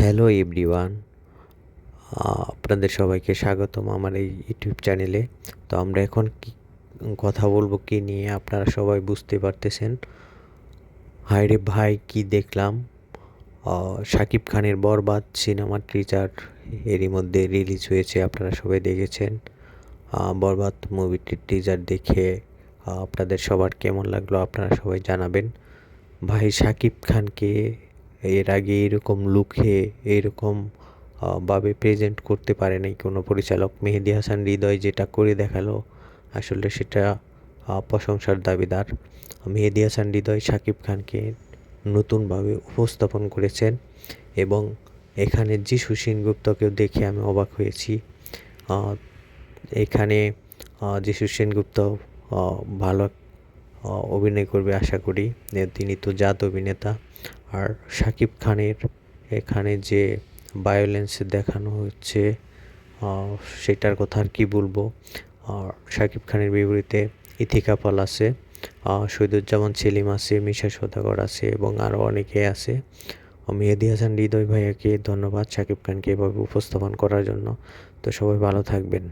Hello everyone, আপনাদের সবাইকে স্বাগতম আমার এই ইউটিউব চ্যানেলে। তো আমরা এখন কথা বলবো কি নিয়ে আপনারা সবাই বুঝতে পারতেছেন। হায়রে ভাই কি দেখলাম! শাকিব খানের বরবাদ সিনেমার টিজার এরই মধ্যে রিলিজ হয়েছে, আপনারা সবাই দেখেছেন। বরবাদ মুভিটির টিজার দেখে আপনাদের সবার কেমন লাগলো আপনারা সবাই জানাবেন। ভাই শাকিব খানকে এর আগে এরকম লুকে এরকম ভাবে প্রেজেন্ট করতে পারে নাই কোনো পরিচালক। মেহেদী হাসান হৃদয় যেটা করে দেখালো আসলে সেটা প্রশংসার দাবিদার। মেহেদী হাসান হৃদয় শাকিব খানকে নতুনভাবে উপস্থাপন করেছেন এবং এখানে যিশু সেনগুপ্তকেও দেখে আমি অবাক হয়েছি। এখানে যিশু সেনগুপ্ত ভালো অভিনয় করবে আশা করি। তিনি তো জাত অভিনেতা। আর শাকিব খানের এখানে যে ভায়োলেন্স দেখানো হচ্ছে সেটার কথা আর কি বলবো। শাকিব খানের বিপরীতে ইথিকা পাল আছে, শহীদুজ্জামান সেলিম আছে, মিশা সওদাগর আছে এবং আরও অনেকে আছে। মেহেদী হাসান হৃদয় ভাইয়াকে ধন্যবাদ শাকিব খানকে এভাবে উপস্থাপন করার জন্য। তো সবাই ভালো থাকবেন।